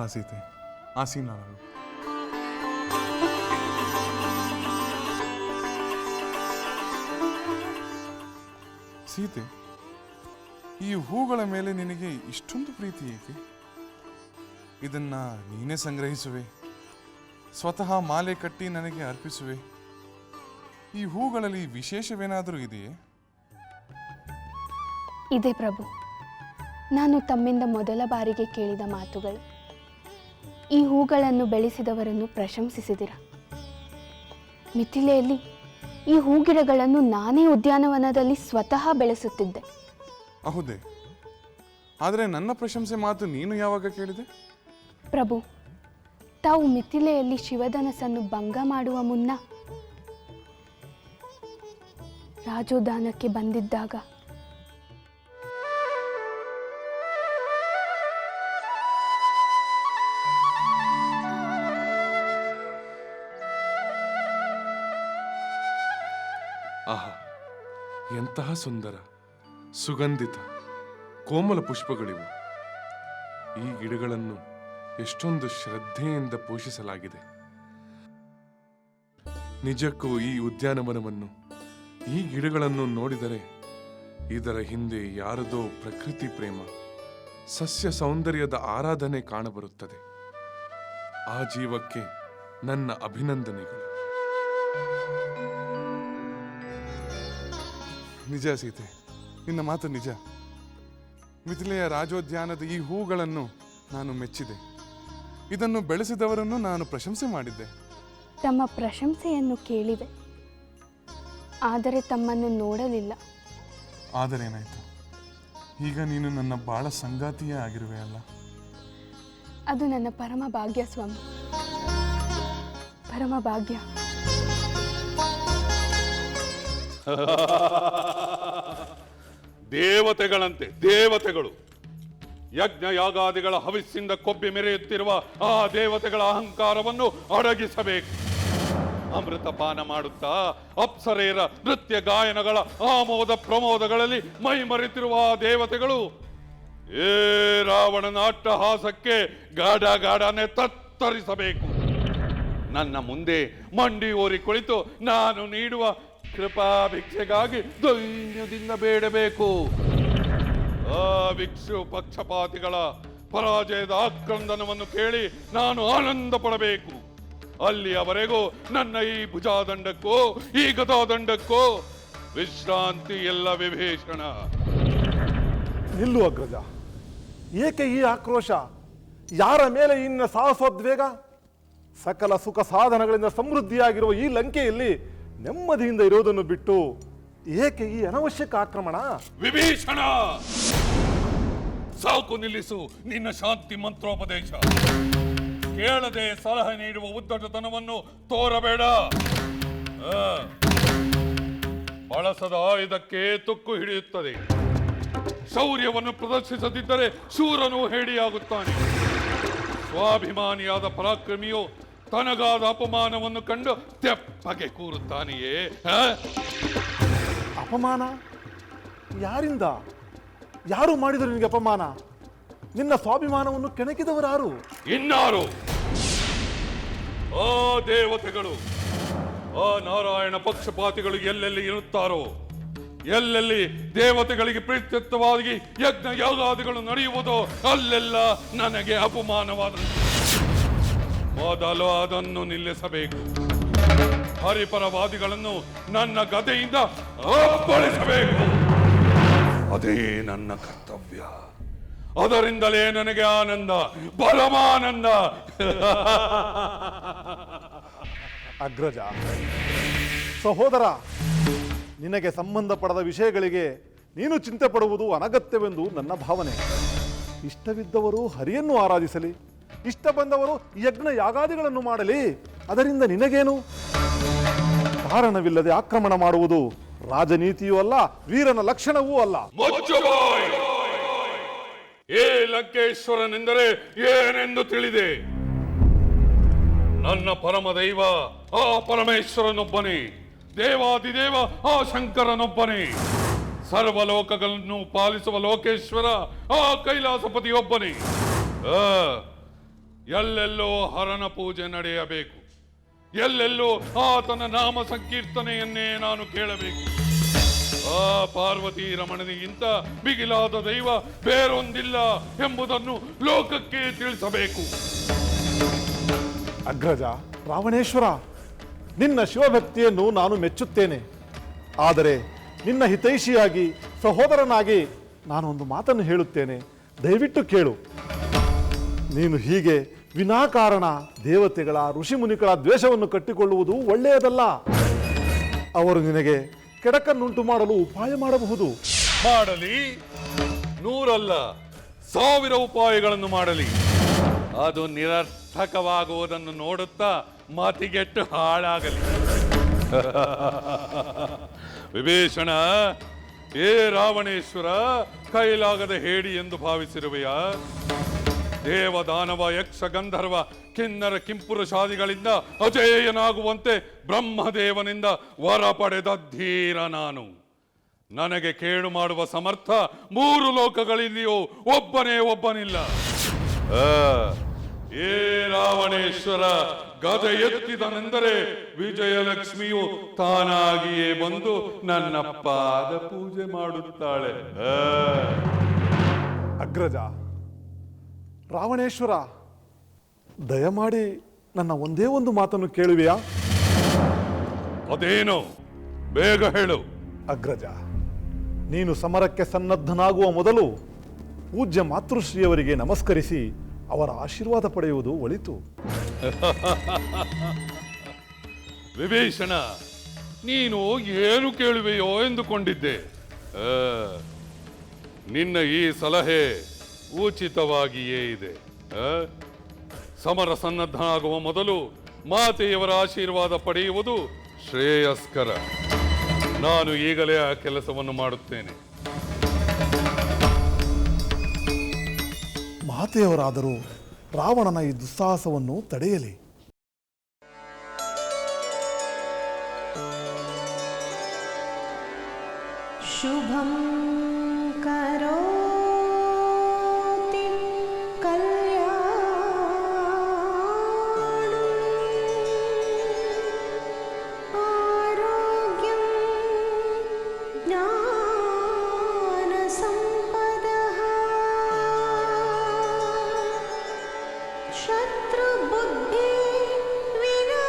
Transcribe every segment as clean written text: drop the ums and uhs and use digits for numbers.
ಬಾ ಸೀತೆ, ಆಸೀನರಾಗು. ಸೀತೆ, ಈ ಹೂಗಳ ಮೇಲೆ ನಿನಗೆ ಇಷ್ಟೊಂದು ಪ್ರೀತಿ ಏಕೆ? ಇದನ್ನ ನೀನೇ ಸಂಗ್ರಹಿಸುವೆ, ಸ್ವತಃ ಮಾಲೆ ಕಟ್ಟಿ ನನಗೆ ಅರ್ಪಿಸುವೆ. ಈ ಹೂಗಳಲ್ಲಿ ವಿಶೇಷವೇನಾದರೂ ಇದೆಯೇ? ಇದೆ ಪ್ರಭು. ನಾನು ತಮ್ಮಿಂದ ಮೊದಲ ಬಾರಿಗೆ ಕೇಳಿದ ಮಾತುಗಳು. ಈ ಹೂಗಳನ್ನು ಬೆಳೆಸಿದವರನ್ನು ಪ್ರಶಂಸಿಸಿದಿರ. ಮಿಥಿಲೆಯಲ್ಲಿ ಈ ಹೂಗಿಡಗಳನ್ನು ನಾನೇ ಉದ್ಯಾನವನದಲ್ಲಿ ಸ್ವತಃ ಬೆಳೆಸುತ್ತಿದ್ದೆ. ಹೌದೇ? ಆದರೆ ನನ್ನ ಪ್ರಶಂಸೆ ಮಾತು ನೀನು ಯಾವಾಗ ಕೇಳಿದೆ? ಪ್ರಭು, ತಾವು ಮಿಥಿಲೆಯಲ್ಲಿ ಶಿವಧನಸ್ಸನ್ನು ಭಂಗ ಮಾಡುವ ಮುನ್ನ ರಾಜೋದ್ಯಾನಕ್ಕೆ ಬಂದಿದ್ದಾಗ. ಆಹಾ, ಎಂತಹ ಸುಂದರ, ಸುಗಂಧಿತ, ಕೋಮಲ ಪುಷ್ಪಗಳಿವು. ಈ ಗಿಡಗಳನ್ನು ಎಷ್ಟೊಂದು ಶ್ರದ್ಧೆಯಿಂದ ಪೋಷಿಸಲಾಗಿದೆ. ನಿಜಕ್ಕೂ ಈ ಉದ್ಯಾನವನವನ್ನು, ಈ ಗಿಡಗಳನ್ನು ನೋಡಿದರೆ ಇದರ ಹಿಂದೆ ಯಾರದೋ ಪ್ರಕೃತಿ ಪ್ರೇಮ, ಸಸ್ಯ ಸೌಂದರ್ಯದ ಆರಾಧನೆ ಕಾಣಬರುತ್ತದೆ. ಆ ಜೀವಕ್ಕೆ ನನ್ನ ಅಭಿನಂದನೆಗಳು. ನಿಜ ಸೀತೆ, ನಿನ್ನ ಮಾತು ನಿಜ. ಮಿಥಿಲೆಯ ರಾಜೋದ್ಯಾನದ ಈ ಹೂಗಳನ್ನು ನಾನು ಮೆಚ್ಚಿದೆ. ಇದನ್ನು ಬೆಳೆಸಿದವರನ್ನು ನಾನು ಪ್ರಶಂಸೆ ಮಾಡಿದ್ದೆ. ತಮ್ಮ ಪ್ರಶಂಸೆಯನ್ನು ಕೇಳಿದೆ, ಆದರೆ ತಮ್ಮನ್ನು ನೋಡಲಿಲ್ಲ. ಆದರೇನಾಯ್ತು? ಈಗ ನೀನು ನನ್ನ ಬಾಳ ಸಂಗಾತಿಯೇ ಆಗಿರುವೆ ಅಲ್ಲ? ಅದು ನನ್ನ ಪರಮ ಭಾಗ್ಯ ಸ್ವಾಮಿ, ಪರಮ ಭಾಗ್ಯ. ದೇವತೆಗಳಂತೆ ದೇವತೆಗಳು, ಯಜ್ಞ ಯಾಗಾದಿಗಳ ಹವಿಸ್ಸಿಂದ ಕೊಬ್ಬಿ ಮೆರೆಯುತ್ತಿರುವ ಆ ದೇವತೆಗಳ ಅಹಂಕಾರವನ್ನು ಅಡಗಿಸಬೇಕು. ಅಮೃತಪಾನ ಮಾಡುತ್ತಾ ಅಪ್ಸರೆಯರ ನೃತ್ಯ ಗಾಯನಗಳ ಆಮೋದ ಪ್ರಮೋದಗಳಲ್ಲಿ ಮೈ ಮರೆತಿರುವ ಆ ದೇವತೆಗಳು ಏ ರಾವಣನ ಅಟ್ಟಹಾಸಕ್ಕೆ ಗಾಢನೆ ತತ್ತರಿಸಬೇಕು. ನನ್ನ ಮುಂದೆ ಮಂಡಿ ಓರಿ ಕುಳಿತು ನಾನು ನೀಡುವ ಕೃಪಾ ಭಿಕ್ಷೆಗಾಗಿ ದೈನ್ಯದಿಂದ ಬೇಡಬೇಕು. ಆ ಭಿಕ್ಷು ಪಕ್ಷಪಾತಿಗಳ ಪರಾಜಯದ ಆಕ್ರಂದನವನ್ನು ಕೇಳಿ ನಾನು ಆನಂದ ಪಡಬೇಕು. ಅಲ್ಲಿಯವರೆಗೂ ನನ್ನ ಈ ಭುಜಾದಂಡಕ್ಕೋ ಈ ಗದಾದಂಡಕ್ಕೋ ವಿಶ್ರಾಂತಿ ಎಲ್ಲ ವಿಭೀಷಣ. ನಿಲ್ಲು ಅಗ್ರಜ, ಏಕೆ ಈ ಆಕ್ರೋಶ? ಯಾರ ಮೇಲೆ ಇನ್ನ ಸಾಹಸೋದ್ವೇಗ? ಸಕಲ ಸುಖ ಸಾಧನಗಳಿಂದ ಸಮೃದ್ಧಿಯಾಗಿರುವ ಈ ಲಂಕೆಯಲ್ಲಿ ನೆಮ್ಮದಿಯಿಂದ ಇರೋದನ್ನು ಬಿಟ್ಟು ಏಕೆ ಈ ಅನವಶ್ಯಕ ಆಕ್ರಮಣ? ವಿಭೀಷಣ, ಸಾಕು ನಿಲ್ಲಿಸು ನಿನ್ನ ಶಾಂತಿ ಮಂತ್ರೋಪದೇಶ. ಕೇಳದೆ ಸಲಹೆ ನೀಡುವ ಉದ್ದಟತನವನ್ನು ತೋರಬೇಡ. ಬಳಸದ ಆಯುಧಕ್ಕೆ ತುಕ್ಕು ಹಿಡಿಯುತ್ತದೆ. ಶೌರ್ಯವನ್ನು ಪ್ರದರ್ಶಿಸದಿದ್ದರೆ ಶೂರನು ಹೇಡಿಯಾಗುತ್ತಾನೆ. ಸ್ವಾಭಿಮಾನಿಯಾದ ಪರಾಕ್ರಮಿಯು ತನಗಾದ ಅಪಮಾನವನ್ನು ಕಂಡು ತೆಪ್ಪಗೆ ಕೂರುತ್ತಾನೆಯೇ? ಅಪಮಾನ? ಯಾರಿಂದ? ಯಾರು ಮಾಡಿದರು ನಿನಗೆ ಅಪಮಾನ? ನಿನ್ನ ಸ್ವಾಭಿಮಾನವನ್ನು ಕೆಣಕಿದವರಾರು? ಇನ್ನಾರು? ಆ ದೇವತೆಗಳು, ಆ ನಾರಾಯಣ ಪಕ್ಷಪಾತಿಗಳು ಎಲ್ಲೆಲ್ಲಿ ಇರುತ್ತಾರೋ, ಎಲ್ಲೆಲ್ಲಿ ದೇವತೆಗಳಿಗೆ ಪ್ರೀತ್ಯರ್ಥವಾಗಿ ಯಜ್ಞ ಯಾಗಾದಿಗಳು ನಡೆಯುವುದೋ ಅಲ್ಲೆಲ್ಲ ನನಗೆ ಅಪಮಾನವಾದ. ಮೊದಲು ಅದನ್ನು ನಿಲ್ಲಿಸಬೇಕು. ಹರಿಪರವಾದಿಗಳನ್ನು ನನ್ನ ಗದೆಯಿಂದ ಅಪ್ಪಳಿಸಬೇಕು. ಅದೇ ನನ್ನ ಕರ್ತವ್ಯ. ಅದರಿಂದಲೇ ನನಗೆ ಆನಂದ, ಪರಮಾನಂದ. ಅಗ್ರಜ, ಸಹೋದರ, ನಿನಗೆ ಸಂಬಂಧಪಡದ ವಿಷಯಗಳಿಗೆ ನೀನು ಚಿಂತೆ ಪಡುವುದು ಅನಗತ್ಯವೆಂದು ನನ್ನ ಭಾವನೆ. ಇಷ್ಟವಿದ್ದವರು ಹರಿಯನ್ನು ಆರಾಧಿಸಲಿ, ಇಷ್ಟ ಬಂದವರು ಯಜ್ಞ ಯಾಗಾದಿಗಳನ್ನು ಮಾಡಲಿ. ಅದರಿಂದ ನಿನಗೇನು? ಕಾರಣವಿಲ್ಲದೆ ಆಕ್ರಮಣ ಮಾಡುವುದು ರಾಜನೀತಿಯೂ ಅಲ್ಲ, ವೀರನ ಲಕ್ಷಣವೂ ಅಲ್ಲ. ಏ ಲಂಕೇಶ್ವರನೆಂದರೆ ಏನೆಂದು ತಿಳಿದೆ? ನನ್ನ ಪರಮ ದೈವ ಆ ಪರಮೇಶ್ವರನೊಬ್ಬನೇ, ದೇವಾದಿದೇವ ಆ ಶಂಕರನೊಬ್ಬನೇ, ಸರ್ವಲೋಕಗಳನ್ನು ಪಾಲಿಸುವ ಲೋಕೇಶ್ವರ ಆ ಕೈಲಾಸಪತಿಯೊಬ್ಬನೇ. ಎಲ್ಲೆಲ್ಲೋ ಹರನ ಪೂಜೆ ನಡೆಯಬೇಕು, ಎಲ್ಲೆಲ್ಲೋ ಆತನ ನಾಮ ಸಂಕೀರ್ತನೆಯನ್ನೇ ನಾನು ಕೇಳಬೇಕು. ಆ ಪಾರ್ವತಿ ರಮಣನಿಗಿಂತ ಬಿಗಿಲಾದ ದೈವ ಬೇರೊಂದಿಲ್ಲ ಎಂಬುದನ್ನು ಲೋಕಕ್ಕೆ ತಿಳಿಸಬೇಕು. ಅಗ್ರಜ ರಾವಣೇಶ್ವರ, ನಿನ್ನ ಶಿವಭಕ್ತಿಯನ್ನು ನಾನು ಮೆಚ್ಚುತ್ತೇನೆ. ಆದರೆ ನಿನ್ನ ಹಿತೈಷಿಯಾಗಿ ಸಹೋದರನಾಗಿ ನಾನೊಂದು ಮಾತನ್ನು ಹೇಳುತ್ತೇನೆ, ದಯವಿಟ್ಟು ಕೇಳು. ನೀನು ಹೀಗೆ ವಿನಾಕಾರಣ ದೇವತೆಗಳ ಋಷಿಮುನಿಗಳ ದ್ವೇಷವನ್ನು ಕಟ್ಟಿಕೊಳ್ಳುವುದು ಒಳ್ಳೆಯದಲ್ಲ. ಅವರು ನಿನಗೆ ಕೆಡಕನ್ನುಂಟು ಮಾಡಲು ಉಪಾಯ ಮಾಡಬಹುದು. ಮಾಡಲಿ, 100 ಅಲ್ಲ 1000 ಉಪಾಯಗಳನ್ನು ಮಾಡಲಿ. ಅದು ನಿರರ್ಥಕವಾಗುವುದನ್ನು ನೋಡುತ್ತಾ ಮತಿಗೆಟ್ಟು ಹಾಳಾಗಲಿ. ವಿಭೀಷಣ, ಏ ರಾವಣೇಶ್ವರ, ಕೈಲಾಗದ ಹೇಡಿ ಎಂದು ಭಾವಿಸಿರುವೆಯಾ? ದೇವ ದಾನವ ಯಕ್ಷ ಗಂಧರ್ವ ಕಿನ್ನರ ಕಿಂಪುರುಷಾದಿಗಳಿಂದ ಅಜೇಯನಾಗುವಂತೆ ಬ್ರಹ್ಮದೇವನಿಂದ ವರ ಪಡೆದ ಧೀರ ನಾನು. ನನಗೆ ಕೇಡು ಮಾಡುವ ಸಮರ್ಥ 3 ಲೋಕಗಳಲ್ಲಿಯೂ ಒಬ್ಬನಿಲ್ಲ. ಏ ರಾವಣೇಶ್ವರ, ಗದೆ ಎತ್ತಿದನೆಂದರೆ ವಿಜಯಲಕ್ಷ್ಮಿಯು ತಾನಾಗಿಯೇ ಬಂದು ನನ್ನ ಪಾದ ಪೂಜೆ ಮಾಡುತ್ತಾಳೆ. ಅಗ್ರಜ ರಾವಣೇಶ್ವರ, ದಯಮಾಡಿ ನನ್ನ ಒಂದೇ ಒಂದು ಮಾತನ್ನು ಕೇಳುವೆಯಾ? ಅದೇನೋ, ಬೇಗ ಹೇಳು. ಅಗ್ರಜ, ನೀನು ಸಮರಕ್ಕೆ ಸನ್ನದ್ಧನಾಗುವ ಮೊದಲು ಪೂಜ್ಯ ಮಾತೃಶ್ರೀಯವರಿಗೆ ನಮಸ್ಕರಿಸಿ ಅವರ ಆಶೀರ್ವಾದ ಪಡೆಯುವುದು ಒಳಿತು. ವಿಭೀಷಣ, ನೀನು ಏನು ಕೇಳುವೆಯೋ ಎಂದುಕೊಂಡಿದ್ದೆ. ನಿನ್ನ ಈ ಸಲಹೆ ಉಚಿತವಾಗಿಯೇ ಇದೆ. ಸಮರ ಸನ್ನದ್ಧನಾಗುವ ಮೊದಲು ಮಾತೆಯವರ ಆಶೀರ್ವಾದ ಪಡೆಯುವುದು ಶ್ರೇಯಸ್ಕರ. ನಾನು ಈಗಲೇ ಆ ಕೆಲಸವನ್ನು ಮಾಡುತ್ತೇನೆ. ಮಾತೆಯವರಾದರೂ ರಾವಣನ ಈ ದುಸ್ಸಾಹಸವನ್ನು ತಡೆಯಲಿ. ಶುಭಂ ಕರೋತಿ ಕಲ್ಯಾಣಂ ಆರೋಗ್ಯಂ ಜ್ಞಾನ ಸಂಪದಃ ಶತ್ರು ಬುದ್ಧಿ ವಿನಾಶಾಯ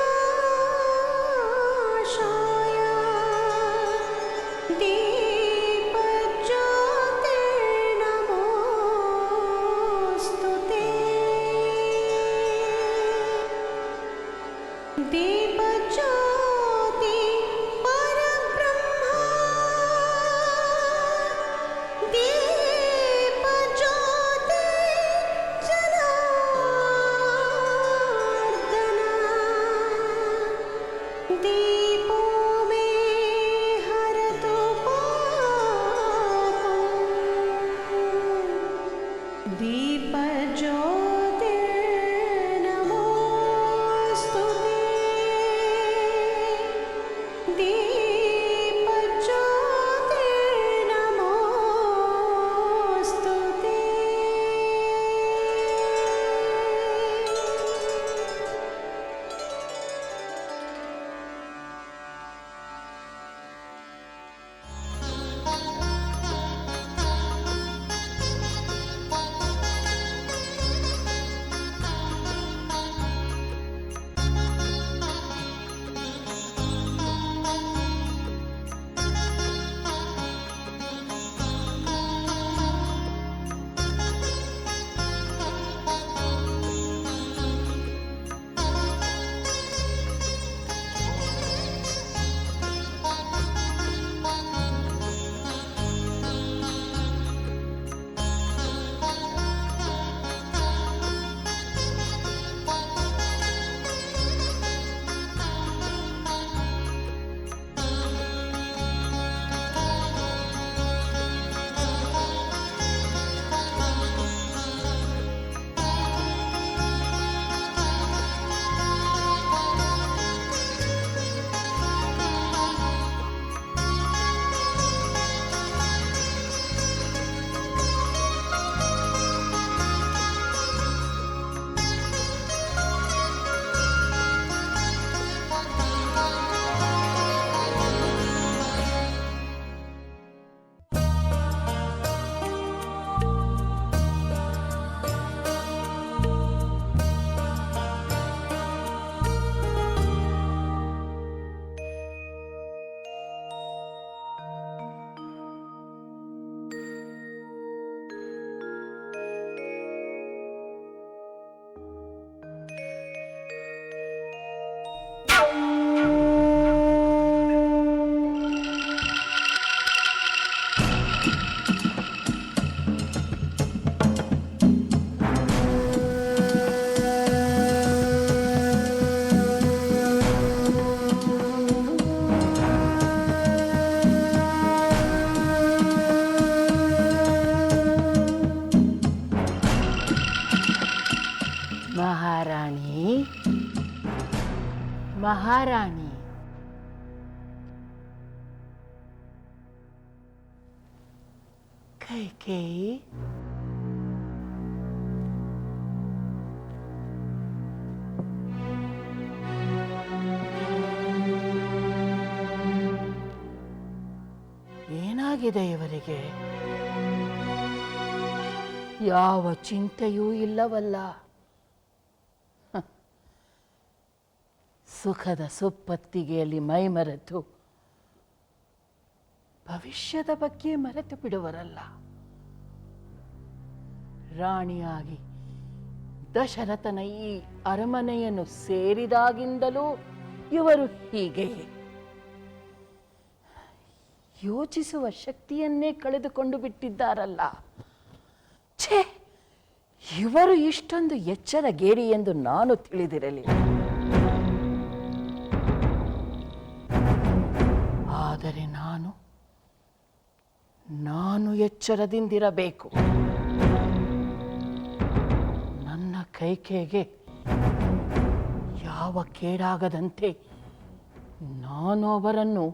ದೀಪಜ್ಯೋತಿರ್ನಮೋಸ್ತುತೇ. ದೀಪಜ್ಯೋತಿ ಪರಬ್ರಹ್ಮ ದೀಪಜ್ಯೋತಿ ಜನಾರ್ದನ ದೀಪೋ ಮೇ ಹರತು ಪಾಪಂ ದೀಪಜ್ಯೋತಿರ್ನಮೋಸ್ತುತೇ. ದೀಪಜ್ಯೋತಿರ್ನಮೋಸ್ತುತೇ. ಮಹಾರಾಣಿ, ಕೈಕೇಯಿ, ಏನಾಗಿದೆ ಇವರಿಗೆ? ಯಾವ ಚಿಂತೆಯೂ ಇಲ್ಲವಲ್ಲ. ಸುಖದ ಸುಪ್ಪತ್ತಿಗೆಯಲ್ಲಿ ಮೈಮರೆತು ಭವಿಷ್ಯದ ಬಗ್ಗೆ ಮರೆತು ಬಿಡುವರಲ್ಲ. ರಾಣಿಯಾಗಿ ದಶರಥನ ಈ ಅರಮನೆಯನ್ನು ಸೇರಿದಾಗಿಂದಲೂ ಇವರು ಹೀಗೆಯೇ ಯೋಚಿಸುವ ಶಕ್ತಿಯನ್ನೇ ಕಳೆದುಕೊಂಡು ಬಿಟ್ಟಿದ್ದಾರಲ್ಲ. ಛೇ, ಇವರು ಇಷ್ಟೊಂದು ಎಚ್ಚರಗೇಡಿ ಎಂದು ನಾನು ತಿಳಿದಿರಲಿಲ್ಲ. ಆದರೆ ನಾನು ಎಚ್ಚರದಿಂದಿರಬೇಕು. ನನ್ನ ಕೈಕೆಗೆ ಯಾವ ಕೇಡಾಗದಂತೆ ನಾನು ಅವರನ್ನು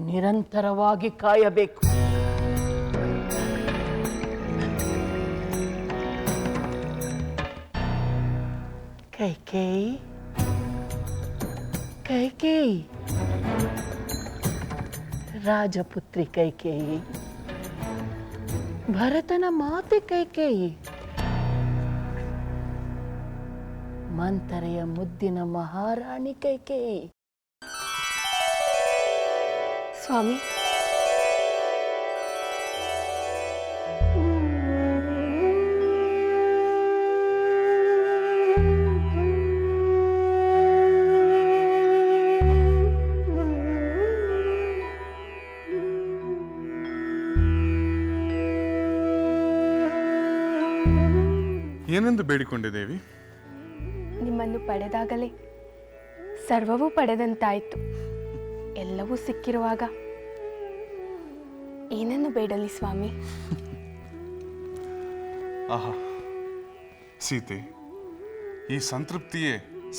ನಿರಂತರವಾಗಿ ಕಾಯಬೇಕು. ಕೈಕೇಯಿ, ಕೈಕೇಯಿ, ರಾಜಪುತ್ರಿ ಕೈಕೇಯಿ, ಭರತನ ಮಾತೆ ಕೈಕೇಯಿ, ಮಂಥರೆಯ ಮುದ್ದಿನ ಮಹಾರಾಣಿ ಕೈಕೇಯಿ. ಸ್ವಾಮಿ, ಏನೆಂದು ಬೇಡಿಕೊಂಡೆ ದೇವಿ? ನಿಮ್ಮನ್ನು ಪಡೆದಾಗಲೇ ಸರ್ವವೂ ಪಡೆದಂತಾಯಿತು. ಎಲ್ಲವೂ ಸಿಕ್ಕಿರುವಾಗ ಏನನ್ನು ಬೇಡಲಿ ಸ್ವಾಮಿ? ಆಹಾ ಸೀತೆ, ಈ ಸಂತೃಪ್ತಿಯೇ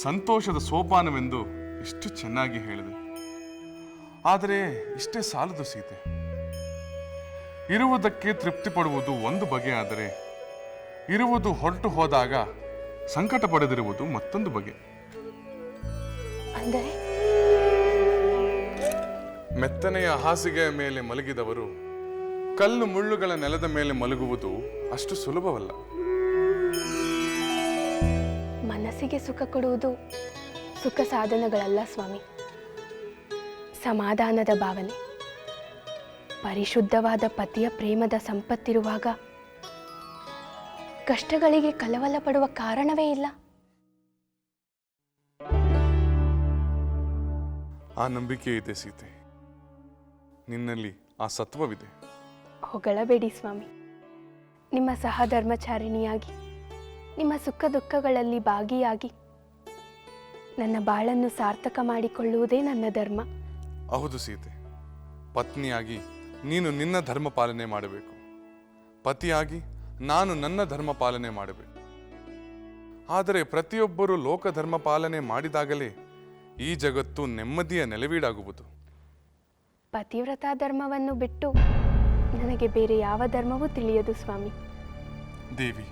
ಸಂತೋಷದ ಸೋಪಾನವೆಂದು ಇಷ್ಟು ಚೆನ್ನಾಗಿ ಹೇಳಿದೆ. ಆದರೆ ಇಷ್ಟೇ ಸಾಲದು ಸೀತೆ. ಇರುವುದಕ್ಕೆ ತೃಪ್ತಿ ಪಡುವುದು ಒಂದು ಬಗೆಯಾದರೆ ಇರುವುದು ಹೊರಟು ಹೋದಾಗ ಸಂಕಟ ಪಡೆದಿರುವುದು ಮತ್ತೊಂದು ಬಗೆ. ಅಂದರೆ ಮೆತ್ತನೆಯ ಹಾಸಿಗೆಯ ಮೇಲೆ ಮಲಗಿದವರು ಕಲ್ಲು ಮುಳ್ಳುಗಳ ನೆಲದ ಮೇಲೆ ಮಲಗುವುದು ಅಷ್ಟು ಸುಲಭವಲ್ಲ. ಮನಸ್ಸಿಗೆ ಸುಖ ಕೊಡುವುದು ಸುಖ ಸಾಧನಗಳಲ್ಲ ಸ್ವಾಮಿ. ಸಮಾಧಾನದ ಭಾವನೆ, ಪರಿಶುದ್ಧವಾದ ಪತಿಯ ಪ್ರೇಮದ ಸಂಪತ್ತಿರುವಾಗ ಕಷ್ಟಗಳಿಗೆ ಕಳವಳ ಪಡುವ ಕಾರಣವೇ ಇಲ್ಲ. ಆ ನಂಬಿಕೆ ಇದೆ ಸೀತೆ, ನಿನ್ನಲ್ಲಿ ಆ ಸತ್ವವಿದೆ. ಹೊಗಳಬೇಡಿ ಸ್ವಾಮಿ. ನಿಮ್ಮ ಸಹಧರ್ಮಚಾರಿಣಿಯಾಗಿ ನಿಮ್ಮ ಸುಖ ದುಃಖಗಳಲ್ಲಿ ಭಾಗಿಯಾಗಿ ನನ್ನ ಬಾಳನ್ನು ಸಾರ್ಥಕ ಮಾಡಿಕೊಳ್ಳುವುದೇ ನನ್ನ ಧರ್ಮ. ಹೌದು ಸೀತೆ, ಪತ್ನಿಯಾಗಿ ನೀನು ನಿನ್ನ ಧರ್ಮ ಪಾಲನೆ ಮಾಡಬೇಕು, ಪತಿಯಾಗಿ ನಾನು ನನ್ನ ಧರ್ಮ ಪಾಲನೆ ಮಾಡಬೇಕು. ಆದರೆ ಪ್ರತಿಯೊಬ್ಬರೂ ಲೋಕ ಧರ್ಮ ಪಾಲನೆ ಮಾಡಿದಾಗಲೇ ಈ ಜಗತ್ತು ನೆಮ್ಮದಿಯ ನೆಲೆವೀಡಾಗುವುದು. ಪತಿವ್ರತಾ ಧರ್ಮವನ್ನು ಬಿಟ್ಟು ನನಗೆ ಬೇರೆ ಯಾವ ಧರ್ಮವೂ ತಿಳಿಯದು ಸ್ವಾಮಿ. ದೇವಿ,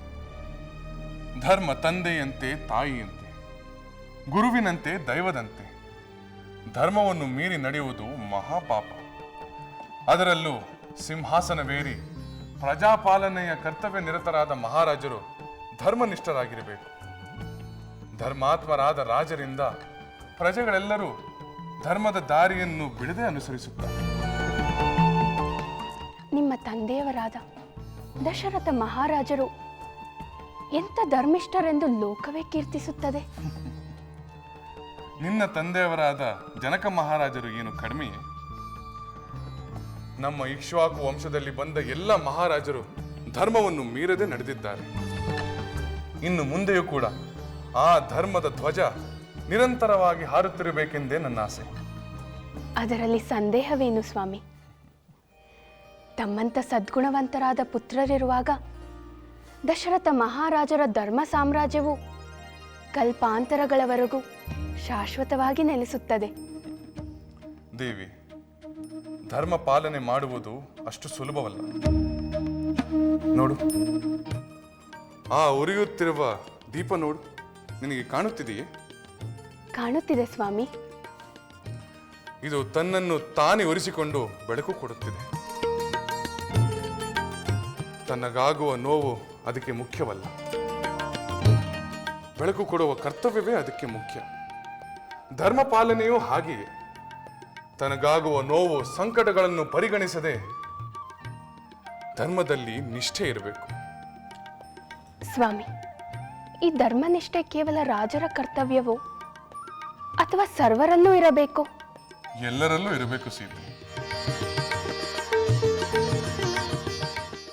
ಧರ್ಮ ತಂದೆಯಂತೆ ತಾಯಿಯಂತೆ, ಗುರುವಿನಂತೆ ದೈವದಂತೆ. ಧರ್ಮವನ್ನು ಮೀರಿ ನಡೆಯುವುದು ಮಹಾಪಾಪ. ಅದರಲ್ಲೂ ಸಿಂಹಾಸನವೇರಿ ಪ್ರಜಾಪಾಲನೆಯ ಕರ್ತವ್ಯ ನಿರತರಾದ ಮಹಾರಾಜರು ಧರ್ಮನಿಷ್ಠರಾಗಿರಬೇಕು. ಧರ್ಮಾತ್ಮರಾದ ರಾಜರಿಂದ ಪ್ರಜೆಗಳೆಲ್ಲರೂ ಧರ್ಮದ ದಾರಿಯನ್ನು ಬಿಡದೆ ಅನುಸರಿಸುತ್ತಾರೆ. ನಿಮ್ಮ ತಂದೆಯವರಾದ ದಶರಥ ಮಹಾರಾಜರು ಎಂಥ ಧರ್ಮಿಷ್ಠರೆಂದು ಲೋಕವೇ ಕೀರ್ತಿಸುತ್ತದೆ. ನಿನ್ನ ತಂದೆಯವರಾದ ಜನಕ ಮಹಾರಾಜರು ಏನು ಕಡಿಮೆಯೇ? ನಮ್ಮ ಇಕ್ಷ್ವಾಕು ವಂಶದಲ್ಲಿ ಬಂದ ಎಲ್ಲ ಮಹಾರಾಜರು ಧರ್ಮವನ್ನು ಮೀರದೆ ನಡೆದಿದ್ದಾರೆ. ಇನ್ನು ಮುಂದೆಯೂ ಕೂಡ ಆ ಧರ್ಮದ ಧ್ವಜ ನಿರಂತರವಾಗಿ ಹಾರುತ್ತಿರಬೇಕೆಂದೇ ನನ್ನ ಆಸೆ. ಅದರಲ್ಲಿ ಸಂದೇಹವೇನು ಸ್ವಾಮಿ? ತಮ್ಮಂಥ ಸದ್ಗುಣವಂತರಾದ ಪುತ್ರರಿರುವಾಗ ದಶರಥ ಮಹಾರಾಜರ ಧರ್ಮ ಸಾಮ್ರಾಜ್ಯವು ಕಲ್ಪಾಂತರಗಳವರೆಗೂ ಶಾಶ್ವತವಾಗಿ ನೆಲೆಸುತ್ತದೆ. ದೇವಿ, ಧರ್ಮ ಪಾಲನೆ ಮಾಡುವುದು ಅಷ್ಟು ಸುಲಭವಲ್ಲ. ನೋಡು, ಆ ಉರಿಯುತ್ತಿರುವ ದೀಪ ನೋಡು, ನಿನಗೆ ಕಾಣುತ್ತಿದೆಯೇ? ಕಾಣುತ್ತಿದೆ ಸ್ವಾಮಿ. ಇದು ತನ್ನನ್ನು ತಾನೇ ಒರೆಸಿಕೊಂಡು ಬೆಳಕು ಕೊಡುತ್ತಿದೆ. ತನಗಾಗುವ ನೋವು ಅದಕ್ಕೆ ಮುಖ್ಯವಲ್ಲ, ಬೆಳಕು ಕೊಡುವ ಕರ್ತವ್ಯವೇ ಅದಕ್ಕೆ ಮುಖ್ಯ. ಧರ್ಮ ಪಾಲನೆಯೂ ಹಾಗೆಯೇ. ತನಗಾಗುವ ನೋವು ಸಂಕಟಗಳನ್ನು ಪರಿಗಣಿಸದೆ ಧರ್ಮದಲ್ಲಿ ನಿಷ್ಠೆ ಇರಬೇಕು. ಸ್ವಾಮಿ, ಈ ಧರ್ಮನಿಷ್ಠೆ ಕೇವಲ ರಾಜರ ಕರ್ತವ್ಯವೋ ಅಥವಾ ಸರ್ವರಲ್ಲೂ ಇರಬೇಕು? ಎಲ್ಲರಲ್ಲೂ ಇರಬೇಕು ಸೀತೆ.